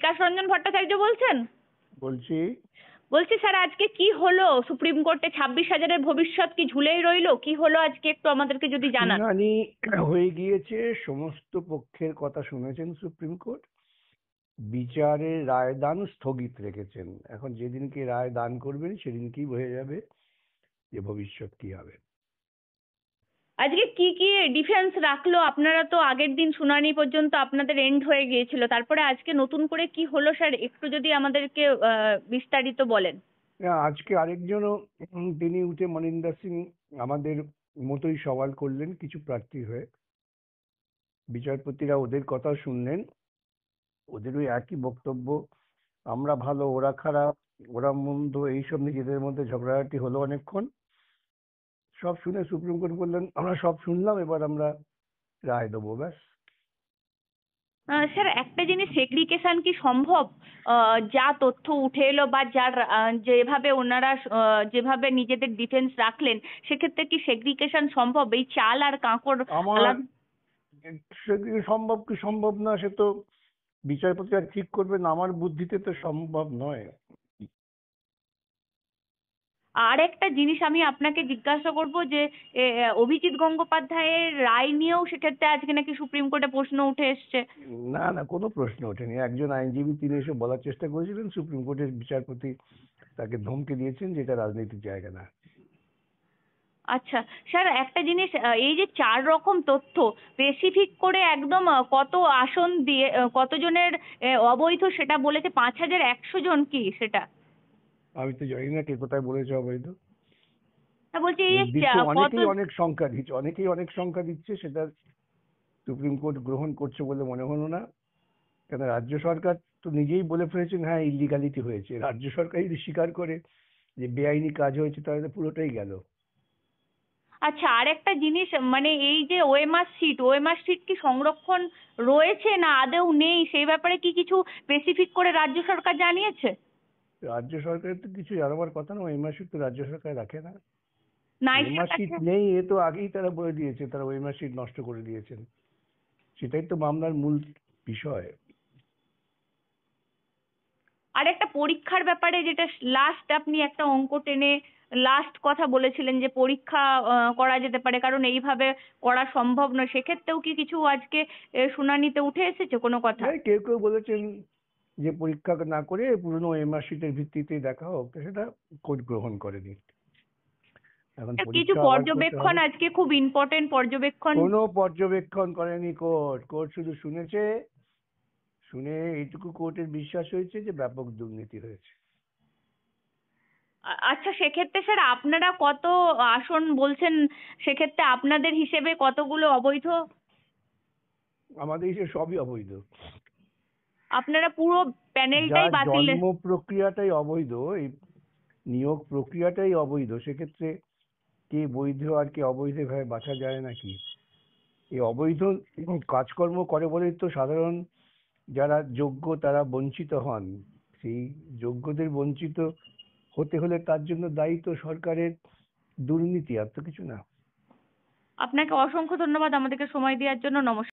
বিকাশ রঞ্জন ভট্টাচার্য বলছেন? বলছি। বলছি স্যার, আজকে কি হলো সুপ্রিম কোর্টে? 26,000-এর ভবিষ্যৎ কি ঝুলেই রইলো? কি হলো আজকে, একটু আমাদেরকে যদি জানান। শুনানি হয়ে গিয়েছে, সমস্ত পক্ষের কথা শুনেছেন সুপ্রিম কোর্ট। বিচারের রায়দান স্থগিত রেখেছেন। এখন যেদিনকে রায় দান করবেন সেদিনকেই বোঝা যাবে যে ভবিষ্যৎ কি হবে। আজকে কি কি ডিফেন্স রাখলো? আপনারা তো আগের দিন শুনানি পর্যন্ত আপনাদের এন্ড হয়ে গিয়েছিল, তারপরে আজকে নতুন করে কি হলো স্যার, একটু যদি আমাদেরকে বিস্তারিত বলেন। আজকে আরেকজনও তিনি উঠে মনিন্দর সিং আমাদের মতোই সওয়াল করলেন কিছু প্রার্থী হয়ে। বিচারপতিরা ওদের কথা শুনলেন, ওদেরও একই বক্তব্য। আমরা ভালো, ওরা খারাপ, ওরা মন্দ, এইসব নিজেদের মধ্যে ঝগড়াঝাটি হলো অনেকক্ষণ। সব শুনে সুপ্রিম কোর্ট বললেন আমরা সব শুনলাম, এবার আমরা রায় দেবো, ব্যাস। স্যার, একটা জিনিস, সেগ্রিগেশন কি সম্ভব? যা তথ্য উঠে এলো বা যার যেভাবে ওনারা যেভাবে নিজেদের ডিফেন্স রাখলেন, সেক্ষেত্রে কি সেগ্রিগেশন সম্ভব? এই চাল আর কাঁকড় আমার আলাদা? সেদিকে সম্ভব কি সম্ভব না সে তো বিচারপতিরা ঠিক করবেন, আমার বুদ্ধিতে তো সম্ভব নয়। আর একটা জিনিস আমি আপনাকে জিজ্ঞাসা করব যে অভিজিৎ গঙ্গোপাধ্যায়ের রায় নিয়েও সেক্ষেত্রে আজকে নাকি সুপ্রিম কোর্টে প্রশ্ন উঠে এসছে। না না, কোনো প্রশ্ন ওঠেনি। একজন আইনজীবী তিনি এসে বলার চেষ্টা করেছিলেন, সুপ্রিম কোর্টের বিচারপতি তাকে ধমকে দিয়েছেন যে এটা রাজনীতির জায়গা না। আচ্ছা স্যার, একটা জিনিস, এই যে 4 রকম তথ্য স্পেসিফিক করে একদম কত আসন দিয়ে কতজনের অবৈধ সেটা বলেছে, 5,100 জন কি সেটা? আমি তো জানি না কে কোথায় বলেছে অবৈধ। বলছি এই যে দিচ্ছে, কত। অনেকেই অনেক সংখ্যা দিচ্ছে, অনেকেই অনেক সংখ্যা দিচ্ছে, সেটা সুপ্রিম কোর্ট গ্রহণ করছে বলে মনে হলো না। কেন, রাজ্য সরকার তো নিজেই বলে ফেলেছেন হ্যাঁ ইলিগালিটি হয়েছে। রাজ্য সরকার যদি স্বীকার করে যে বেআইনি কাজ হয়েছে তাহলে তো পুরোটাই গেল। আচ্ছা, আর একটা জিনিস, মানে এই যে ওএমআর সিট কি সংরক্ষণ রয়েছে না আদৌ নেই, সেই ব্যাপারে কি কিছু স্পেসিফিক করে রাজ্য সরকার জানিয়েছে? রাজ্য সরকারের তো কিছু জানাবার কথা না, ওএমআর তো রাজ্য সরকার রাখে না। নাইসের ওএমআর কাছে। নেই এ তো আগেই তারা বলে দিয়েছে, তারা ওএমআর নষ্ট করে দিয়েছেন। সেটাই তো মামলার মূল বিষয়। আর একটা পরীক্ষার ব্যাপারে, যেটা লাস্ট আপনি একটা অঙ্ক টেনে লাস্ট কথা বলেছিলেন যে পরীক্ষা করা যেতে পারে, কারণ এইভাবে করা সম্ভব নয়, সেক্ষেত্রেও কি কিছু আজকে শুনানিতে উঠে এসেছে কোনো কথা? এই কেউ কেউ বলেছেন যে পরীক্ষা না করে পুরনো ওএমআর ভিত্তিতে দেখা হোক, তো সেটা কোর্ট গ্রহণ করেনি। এখন কিছু পরীক্ষা আবার করতে পর্যবেক্ষণ, হবে। আজকে খুব ইম্পর্টেন্ট পর্যবেক্ষণ। কোনো পর্যবেক্ষণ করেনি কোর্ট। কোর্ট শুধু শুনেছে, শুনে এইটুকু কোর্টের বিশ্বাস হয়েছে যে ব্যাপক দুর্নীতি হয়েছে। আচ্ছা, সেক্ষেত্রে স্যার আপনারা কত আসন বলছেন, সেক্ষেত্রে আপনাদের হিসেবে কতগুলো অবৈধ? আমাদের দেশে সবই অবৈধ। আপনারা পুরো প্যানেলটাই যার বাতিল? জন্ম প্রক্রিয়াটাই অবৈধ, এই নিয়োগ প্রক্রিয়াটাই অবৈধ, সেক্ষেত্রে কে বৈধ আর কে অবৈধ ভাবে বাছা যায় নাকি? এই অবৈধ কাজকর্ম করে বলেই তো সাধারণ যারা যোগ্য তারা বঞ্চিত হন। সেই যোগ্যদের বঞ্চিত হতে হলে তার জন্য দায়ী তো সরকারের দুর্নীতি, আর তো কিছু না। আপনাকে অসংখ্য ধন্যবাদ আমাদেরকে সময় দেওয়ার জন্য। নমস্কার।